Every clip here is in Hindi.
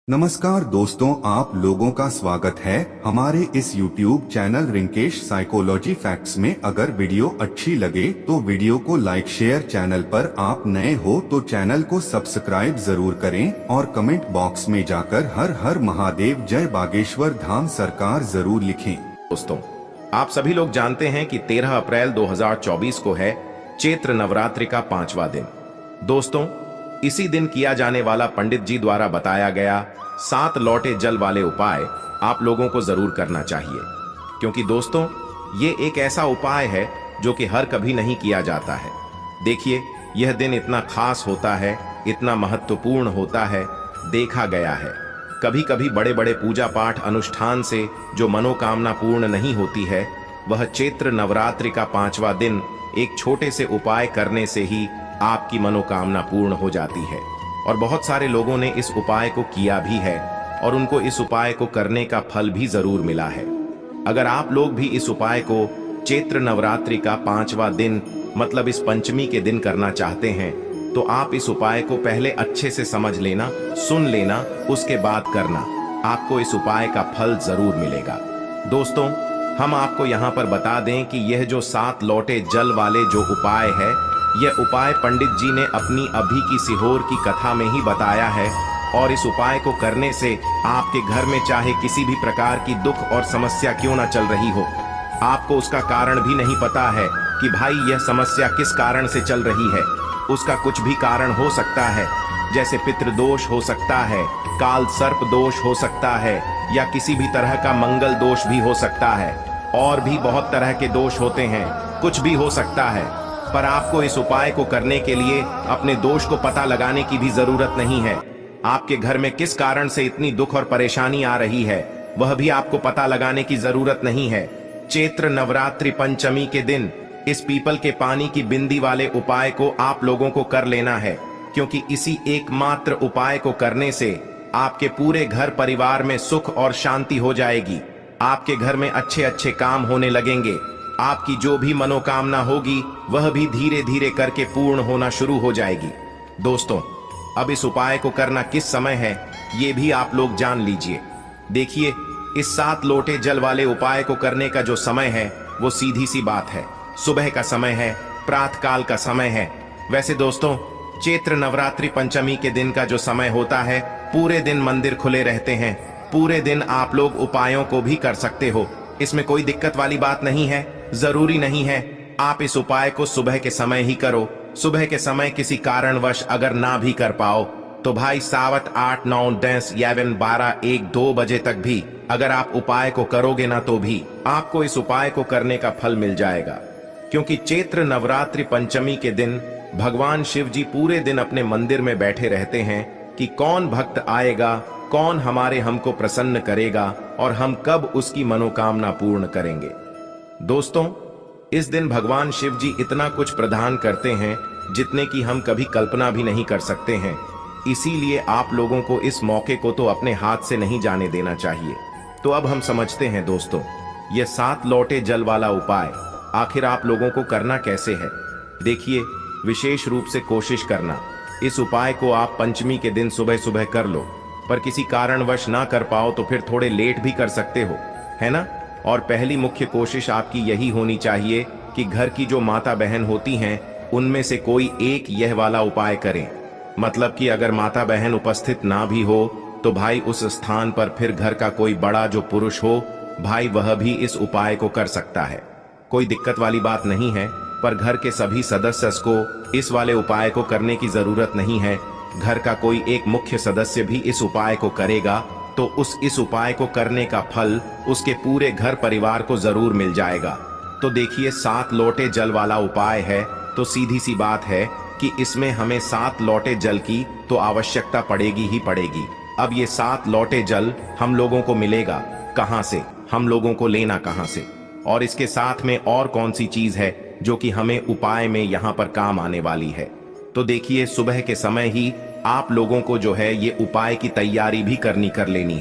नमस्कार दोस्तों, आप लोगों का स्वागत है हमारे इस YouTube channel Rinkesh psychology facts में। अगर वीडियो अच्छी लगे तो वीडियो को लाइक शेयर, चैनल पर आप नए हो तो चैनल को सब्सक्राइब जरूर करें और कमेंट बॉक्स में जाकर हर हर महादेव जय बागेश्वर धाम सरकार जरूर लिखें। दोस्तों, आप सभी लोग जानते हैं कि 13 अप्रैल 2024 को है चैत्र नवरात्रि का 5वां दिन। दोस्तों, इसी दिन किया जाने वाला पंडित जी द्वारा बताया गया 7 लौटे जल वाले उपाय आप लोगों को जरूर करना चाहिए, क्योंकि दोस्तों ये एक ऐसा उपाय है जो कि हर कभी नहीं किया जाता है। देखिए, यह दिन इतना खास होता है, इतना महत्वपूर्ण होता है। देखा गया है कभी कभी बड़े बड़े पूजा पाठ अनुष्ठान से जो मनोकामना पूर्ण नहीं होती है, वह चैत्र नवरात्रि का 5वां दिन एक छोटे से उपाय करने से ही आपकी मनोकामना पूर्ण हो जाती है। और बहुत सारे लोगों ने इस उपाय को किया भी है और उनको इस उपाय को करने का फल भी जरूर मिला है। अगर आप लोग भी इस उपाय को चैत्र नवरात्रि का 5वां दिन मतलब इस पंचमी के दिन करना चाहते हैं, तो आप इस उपाय को पहले अच्छे से समझ लेना, सुन लेना, उसके बाद करना। आपको इस उपाय का फल जरूर मिलेगा। दोस्तों, हम आपको यहाँ पर बता दें कि यह जो 7 लौटे जल वाले जो उपाय है, यह उपाय पंडित जी ने अपनी अभी की सीहोर की कथा में ही बताया है। और इस उपाय को करने से आपके घर में चाहे किसी भी प्रकार की दुख और समस्या क्यों ना चल रही हो, आपको उसका कारण भी नहीं पता है कि भाई यह समस्या किस कारण से चल रही है। उसका कुछ भी कारण हो सकता है, जैसे पितृदोष हो सकता है, काल सर्प दोष हो सकता है, या किसी भी तरह का मंगल दोष भी हो सकता है। और भी बहुत तरह के दोष होते हैं, कुछ भी हो सकता है। पर आपको इस उपाय को करने के लिए अपने दोष को पता लगाने की भी जरूरत नहीं है। आपके घर में किस कारण से इतनी दुख और परेशानी आ रही है, वह भी आपको पता लगाने की जरूरत नहीं है। चैत्र नवरात्रि पंचमी के दिन इस पीपल के पानी की बिंदी वाले उपाय को आप लोगों को कर लेना है, क्योंकि इसी एकमात्र उपाय को करने से आपके पूरे घर परिवार में सुख और शांति हो जाएगी। आपके घर में अच्छे अच्छे काम होने लगेंगे। आपकी जो भी मनोकामना होगी वह भी धीरे धीरे करके पूर्ण होना शुरू हो जाएगी। दोस्तों, अब इस उपाय को करना किस समय है, ये भी आप लोग जान लीजिए। देखिए, इस 7 लोटे जल वाले उपाय को करने का जो समय है वो सीधी सी बात है, सुबह का समय है, प्रातः काल का समय है। वैसे दोस्तों, चैत्र नवरात्रि पंचमी के दिन का जो समय होता है, पूरे दिन मंदिर खुले रहते हैं। पूरे दिन आप लोग उपायों को भी कर सकते हो, इसमें कोई दिक्कत वाली बात नहीं है। जरूरी नहीं है आप इस उपाय को सुबह के समय ही करो। सुबह के समय किसी कारणवश अगर ना भी कर पाओ तो भाई सावत 8, 9, 10, 11, 12, 1, 2 बजे तक भी अगर आप उपाय को करोगे ना, तो भी आपको इस उपाय को करने का फल मिल जाएगा। क्योंकि चैत्र नवरात्रि पंचमी के दिन भगवान शिव जी पूरे दिन अपने मंदिर में बैठे रहते हैं कि कौन भक्त आएगा, कौन हमारे हमको प्रसन्न करेगा और हम कब उसकी मनोकामना पूर्ण करेंगे। दोस्तों, इस दिन भगवान शिव जी इतना कुछ प्रदान करते हैं जितने की हम कभी कल्पना भी नहीं कर सकते हैं। इसीलिए आप लोगों को इस मौके को तो अपने हाथ से नहीं जाने देना चाहिए। तो अब हम समझते हैं दोस्तों, यह 7 लौटे जल वाला उपाय आखिर आप लोगों को करना कैसे है। देखिए, विशेष रूप से कोशिश करना, इस उपाय को आप पंचमी के दिन सुबह सुबह कर लो। पर किसी कारणवश ना कर पाओ तो फिर थोड़े लेट भी कर सकते हो, है ना। और पहली मुख्य कोशिश आपकी यही होनी चाहिए कि घर की जो माता बहन होती हैं, उनमें से कोई एक यह वाला उपाय करें। मतलब कि अगर माता बहन उपस्थित ना भी हो तो भाई उस स्थान पर फिर घर का कोई बड़ा जो पुरुष हो, भाई वह भी इस उपाय को कर सकता है। कोई दिक्कत वाली बात नहीं है। पर घर के सभी सदस्य को इस वाले उपाय को करने की जरूरत नहीं है। घर का कोई एक मुख्य सदस्य भी इस उपाय को करेगा तो इस उपाय को करने का फल उसके पूरे घर परिवार को जरूर मिल जाएगा। तो देखिए, 7 लोटे जल वाला उपाय है तो सीधी सी बात है कि इसमें हमें 7 लोटे जल की तो आवश्यकता पड़ेगी ही पड़ेगी। अब ये 7 लोटे जल हम लोगों को मिलेगा कहां से, हम लोगों को लेना कहां से, और इसके साथ में और कौन सी चीज है जो कि हमें उपाय में यहाँ पर काम आने वाली है। तो देखिए, सुबह के समय ही आप लोगों को जो है ये उपाय की तैयारी भी कर लेनी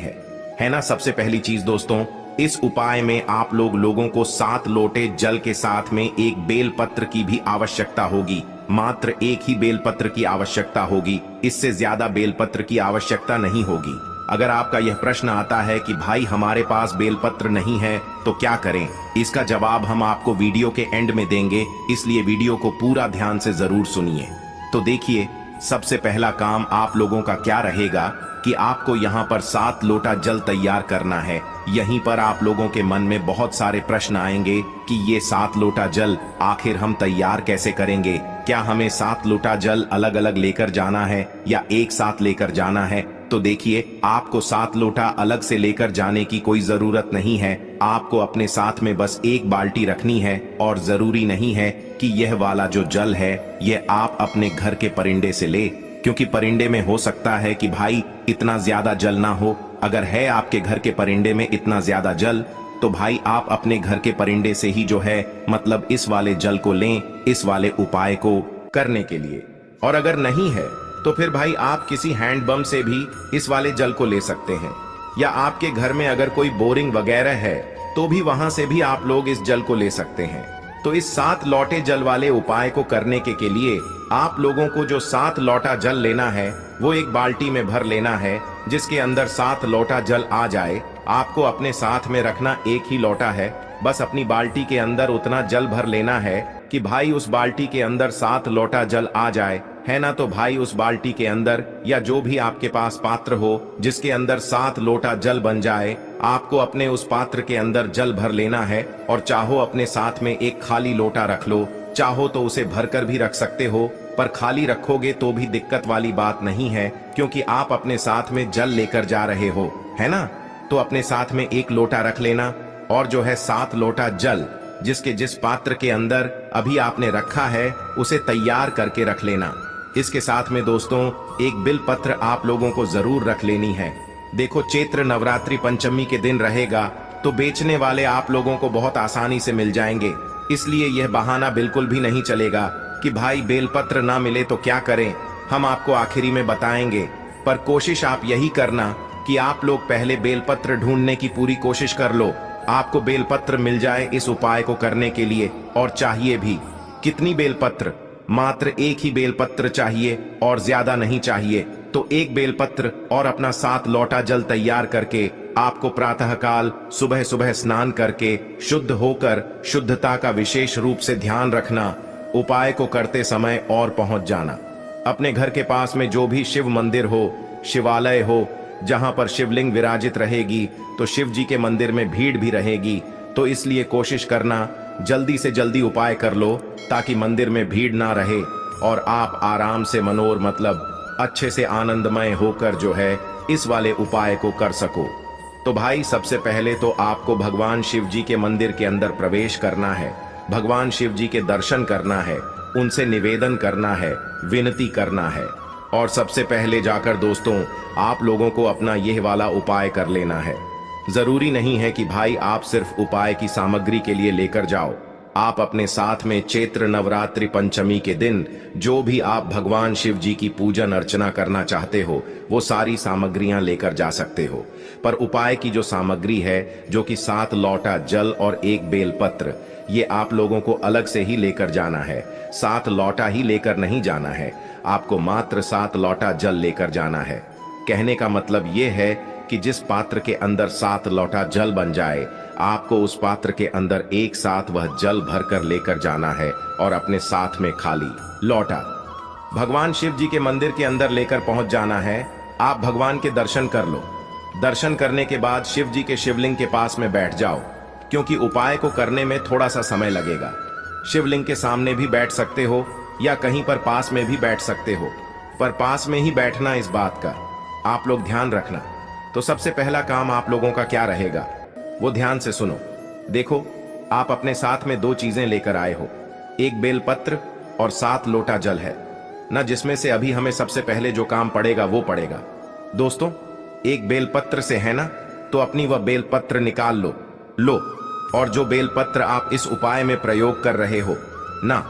है ना। सबसे पहली चीज दोस्तों, इस उपाय में आप लोगों को 7 लोटे जल के साथ में एक बेलपत्र की भी आवश्यकता होगी। मात्र एक ही बेलपत्र की आवश्यकता होगी, इससे ज्यादा बेलपत्र की आवश्यकता नहीं होगी। अगर आपका यह प्रश्न आता है कि भाई हमारे पास बेलपत्र नहीं है तो क्या करें, इसका जवाब हम आपको वीडियो के एंड में देंगे, इसलिए वीडियो को पूरा ध्यान से जरूर सुनिए। तो देखिए, सबसे पहला काम आप लोगों का क्या रहेगा कि आपको यहाँ पर 7 लोटा जल तैयार करना है। यहीं पर आप लोगों के मन में बहुत सारे प्रश्न आएंगे कि ये 7 लोटा जल आखिर हम तैयार कैसे करेंगे, क्या हमें 7 लोटा जल अलग अलग लेकर जाना है या एक साथ लेकर जाना है। तो देखिए, आपको 7 लोटा अलग से लेकर जाने की कोई जरूरत नहीं है, आपको अपने साथ में बस एक बाल्टी रखनी है और जरूरी नहीं है कि यह वाला जो जल है यह आप अपने घर के परिंदे से ले, क्योंकि परिंदे में हो सकता है कि भाई इतना ज्यादा जल ना हो। अगर है आपके घर के परिंदे में इतना ज्यादा जल तो भाई आप अपने घर के परिंदे से ही जो है मतलब इस वाले जल को लें, इस वाले उपाय को करने के लिए। और अगर नहीं है तो फिर भाई आप किसी हैंडपंप से भी इस वाले जल को ले सकते हैं, या आपके घर में अगर कोई बोरिंग वगैरह है तो भी वहां से भी आप लोग इस जल को ले सकते हैं। तो इस 7 लौटे जल वाले उपाय को करने के लिए आप लोगों को जो 7 लोटा जल लेना है वो एक बाल्टी में भर लेना है, जिसके अंदर 7 लोटा जल आ जाए। आपको अपने साथ में रखना एक ही लोटा है, बस अपनी बाल्टी के अंदर उतना जल भर लेना है कि भाई उस बाल्टी के अंदर 7 लोटा जल आ जाए, है ना। तो भाई उस बाल्टी के अंदर या जो भी आपके पास पात्र हो जिसके अंदर 7 लोटा जल बन जाए, आपको अपने उस पात्र के अंदर जल भर लेना है। और चाहो अपने साथ में एक खाली लोटा रख लो, चाहो तो उसे भरकर भी रख सकते हो, पर खाली रखोगे तो भी दिक्कत वाली बात नहीं है, क्योंकि आप अपने साथ में जल लेकर जा रहे हो, है ना। तो अपने साथ में एक लोटा रख लेना और जो है 7 लोटा जल जिसके जिस पात्र के अंदर अभी आपने रखा है उसे तैयार करके रख लेना। इसके साथ में दोस्तों एक बिल पत्र आप लोगों को जरूर रख लेनी है। देखो, चैत्र नवरात्रि पंचमी के दिन रहेगा तो बेचने वाले आप लोगों को बहुत आसानी से मिल जाएंगे, इसलिए यह बहाना बिल्कुल भी नहीं चलेगा कि भाई बेलपत्र ना मिले तो क्या करें। हम आपको आखिरी में बताएंगे, पर कोशिश आप यही करना कि आप लोग पहले बेलपत्र ढूंढने की पूरी कोशिश कर लो, आपको बेलपत्र मिल जाए इस उपाय को करने के लिए। और चाहिए भी कितनी बेलपत्र, मात्र एक ही बेलपत्र चाहिए और ज्यादा नहीं चाहिए। तो एक बेलपत्र और अपना 7 लोटा जल तैयार करके आपको प्रातःकाल सुबह सुबह स्नान करके शुद्ध होकर शुद्धता का विशेष रूप से ध्यान रखना, उपाय को करते समय और पहुंच जाना। अपने घर के पास में जो भी शिव मंदिर हो, शिवालय हो, जहां पर शिवलिंग विराजित रहेगी तो शिव जी के मंदिर में भीड़ भी रहेगी, तो इसलिए कोशिश करना जल्दी से जल्दी उपाय कर लो ताकि मंदिर में भीड़ ना रहे और आप आराम से मनोर मतलब अच्छे से आनंदमय होकर जो है इस वाले उपाय को कर सको। तो भाई सबसे पहले तो आपको भगवान शिव जी के मंदिर के अंदर प्रवेश करना है, भगवान शिव जी के दर्शन करना है, उनसे निवेदन करना है, विनती करना है। और सबसे पहले जाकर दोस्तों आप लोगों को अपना यह वाला उपाय कर लेना है। जरूरी नहीं है कि भाई आप सिर्फ उपाय की सामग्री के लिए लेकर जाओ, आप अपने साथ में चैत्र नवरात्रि पंचमी के दिन जो भी आप भगवान शिव जी की पूजन अर्चना करना चाहते हो वो सारी सामग्रियां लेकर जा सकते हो। पर उपाय की जो सामग्री है, जो कि 7 लोटा जल और एक बेलपत्र, ये आप लोगों को अलग से ही लेकर जाना है। 7 लोटा ही लेकर नहीं जाना है, आपको मात्र 7 लोटा जल लेकर जाना है। कहने का मतलब ये है कि जिस पात्र के अंदर 7 लोटा जल बन जाए, आपको उस पात्र के अंदर एक साथ वह जल भरकर लेकर जाना है और अपने साथ में खाली लोटा भगवान शिव जी के मंदिर के अंदर लेकर पहुंच जाना है। आप भगवान के दर्शन कर लो, दर्शन करने के बाद शिव जी के शिवलिंग के पास में बैठ जाओ, क्योंकि उपाय को करने में थोड़ा सा समय लगेगा। शिवलिंग के सामने भी बैठ सकते हो या कहीं पर पास में भी बैठ सकते हो, पर पास में ही बैठना इस बात का आप लोग ध्यान रखना। तो सबसे पहला काम आप लोगों का क्या रहेगा वो ध्यान से सुनो। देखो, आप अपने साथ में 2 चीजें लेकर आए हो, एक बेलपत्र और 7 लोटा जल है ना, जिसमें से अभी हमें सबसे पहले जो काम पड़ेगा वो पड़ेगा। दोस्तों, एक बेलपत्र से है ना, तो अपनी वह बेलपत्र निकाल लो और जो बेलपत्र आप इस उपाय में प्रयोग कर रहे हो ना,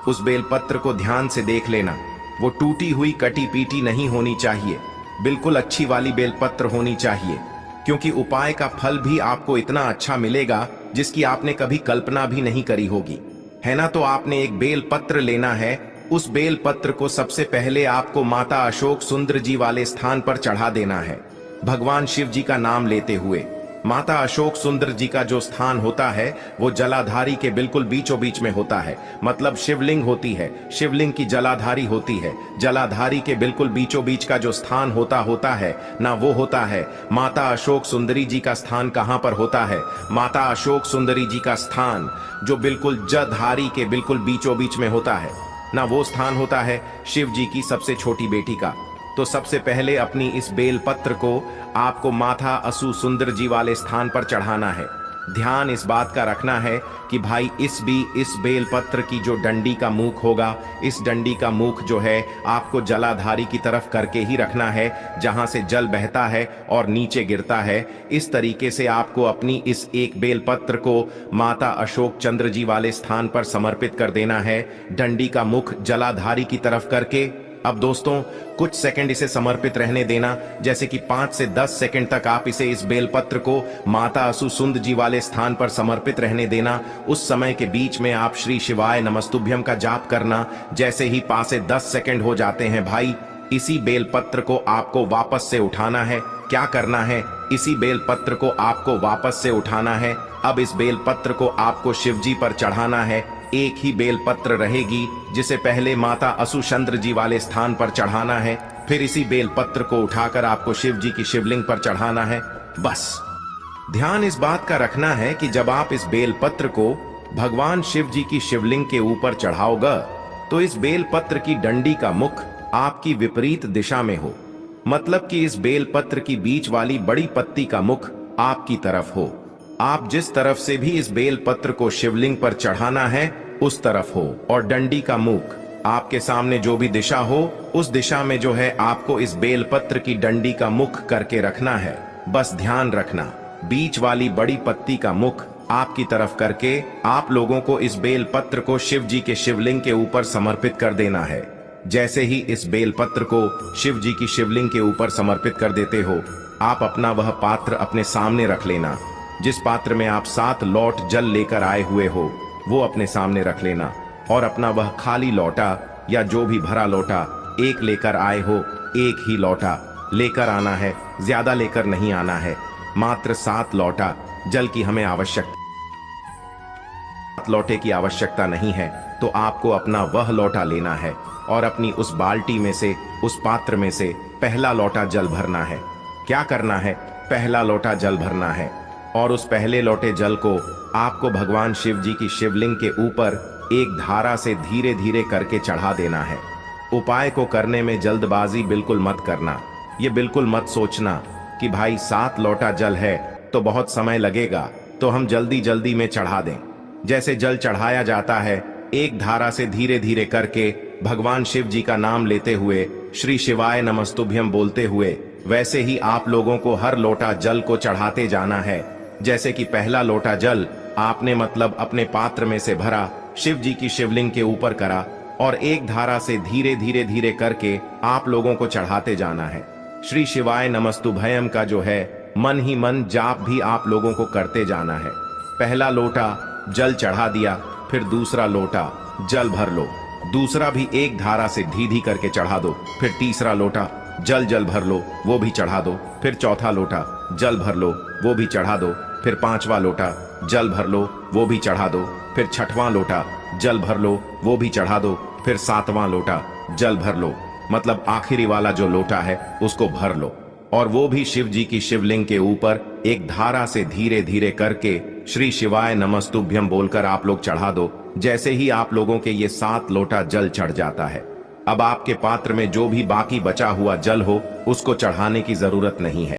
उस बेलपत्र को ध्यान से देख लेना। वो टूटी हुई कटी पीटी नहीं होनी चाहिए, बिल्कुल अच्छी वाली बेलपत्र होनी चाहिए, क्योंकि उपाय का फल भी आपको इतना अच्छा मिलेगा जिसकी आपने कभी कल्पना भी नहीं करी होगी, है ना। तो आपने एक बेलपत्र लेना है, उस बेलपत्र को सबसे पहले आपको माता अशोक सुंदर जी वाले स्थान पर चढ़ा देना है। भगवान शिव जी का नाम लेते हुए। माता अशोक सुंदर जी का जो स्थान होता है वो जलाधारी के बिल्कुल बीचों बीच में होता है। मतलब शिवलिंग होती है, शिवलिंग की जलाधारी होती है। जलाधारी के बिल्कुल बीचों बीच का जो स्थान होता है ना, वो होता है माता अशोक सुंदरी जी का स्थान। कहां पर होता है माता अशोक सुंदरी जी का स्थान? जो बिल्कुल जलाधारी के बिल्कुल बीचों बीच में होता है ना, वो स्थान होता है शिव जी की सबसे छोटी बेटी का। तो सबसे पहले अपनी इस बेलपत्र को आपको माता असु सुंदर जी वाले स्थान पर चढ़ाना है। ध्यान इस बात का रखना है कि भाई इस बेलपत्र की जो डंडी का मुख होगा, इस डंडी का मुख जो है आपको जलाधारी की तरफ करके ही रखना है, जहां से जल बहता है और नीचे गिरता है। इस तरीके से आपको अपनी इस एक बेलपत्र को माता अशोक चंद्र जी वाले स्थान पर समर्पित कर देना है, डंडी का मुख जलाधारी की तरफ करके। अब दोस्तों कुछ सेकंड इसे समर्पित रहने देना, जैसे कि 5 से 10 सेकंड तक आप इसे इस बेलपत्र को माता असु सुंद जी वाले स्थान पर समर्पित रहने देना। उस समय के बीच में आप श्री शिवाय नमस्तुभ्यम का जाप करना। जैसे ही 5 से 10 सेकंड हो जाते हैं भाई, इसी बेलपत्र को आपको वापस से उठाना है। क्या करना है, इसी बेलपत्र को आपको वापस से उठाना है। अब इस बेलपत्र को आपको शिव जी पर चढ़ाना है। एक ही बेलपत्र रहेगी जिसे पहले माता असुचंद्र जी वाले स्थान पर चढ़ाना है, फिर इसी बेलपत्र को उठाकर आपको शिव जी की शिवलिंग पर चढ़ाना है। बस ध्यान इस बात का रखना है कि जब आप इस बेलपत्र को भगवान शिव जी की शिवलिंग के ऊपर चढ़ाओगे तो इस बेलपत्र की डंडी का मुख आपकी विपरीत दिशा में हो। मतलब कि इस बेलपत्र की बीच वाली बड़ी पत्ती का मुख आपकी तरफ हो। आप जिस तरफ से भी इस बेलपत्र को शिवलिंग पर चढ़ाना है उस तरफ हो, और डंडी का मुख आपके सामने जो भी दिशा हो उस दिशा में जो है आपको इस बेलपत्र की डंडी का मुख करके रखना है। बस ध्यान रखना, बीच वाली बड़ी पत्ती का मुख आपकी तरफ करके आप लोगों को इस बेलपत्र को शिव जी के शिवलिंग के ऊपर समर्पित कर देना है। जैसे ही इस बेलपत्र को शिव जी की शिवलिंग के ऊपर समर्पित कर देते हो, आप अपना वह पात्र अपने सामने रख लेना। जिस पात्र में आप 7 लौट जल लेकर आए हुए हो वो अपने सामने रख लेना, और अपना वह खाली लोटा या जो भी भरा लोटा एक लेकर आए हो, एक ही लोटा लेकर आना है, ज्यादा लेकर नहीं आना है। मात्र 7 लोटा जल की हमें आवश्यकता, 7 लोटे की आवश्यकता नहीं है। तो आपको अपना वह लोटा लेना है और अपनी उस बाल्टी में से, उस पात्र में से पहला लोटा जल भरना है। क्या करना है, पहला लोटा जल भरना है और उस पहले लोटे जल को आपको भगवान शिव जी की शिवलिंग के ऊपर एक धारा से धीरे धीरे करके चढ़ा देना है। उपाय को करने में जल्दबाजी बिल्कुल मत करना। ये बिल्कुल मत सोचना कि भाई 7 लोटा जल है तो बहुत समय लगेगा तो हम जल्दी जल्दी में चढ़ा दें। जैसे जल चढ़ाया जाता है एक धारा से धीरे धीरे करके भगवान शिव जी का नाम लेते हुए, श्री शिवाय नमस्तुभ्यम बोलते हुए, वैसे ही आप लोगों को हर लोटा जल को चढ़ाते जाना है। जैसे कि पहला लोटा जल आपने मतलब अपने पात्र में से भरा, शिव जी की शिवलिंग के ऊपर करा, और एक धारा से धीरे धीरे धीरे करके आप लोगों को चढ़ाते जाना है। श्री शिवाय नमस्तुभयम का जो है मन ही मन जाप भी आप लोगों को करते जाना है। पहला लोटा जल चढ़ा दिया, फिर दूसरा लोटा जल भर लो, दूसरा भी एक धारा से धीधी करके चढ़ा दो, फिर तीसरा लोटा जल भर लो, वो भी चढ़ा दो, फिर चौथा लोटा जल भर लो, वो भी चढ़ा दो, फिर 5वां लोटा जल भर लो, वो भी चढ़ा दो, फिर 6वां लोटा जल भर लो, वो भी चढ़ा दो, फिर 7वां लोटा जल भर लो। मतलब आखिरी वाला जो लोटा है उसको भर लो, और वो भी शिव जी की शिवलिंग के ऊपर एक धारा से धीरे धीरे करके श्री शिवाय नमस्तुभ्यम बोलकर आप लोग चढ़ा दो। जैसे ही आप लोगों के ये 7 लोटा जल चढ़ जाता है, अब आपके पात्र में जो भी बाकी बचा हुआ जल हो उसको चढ़ाने की जरूरत नहीं है।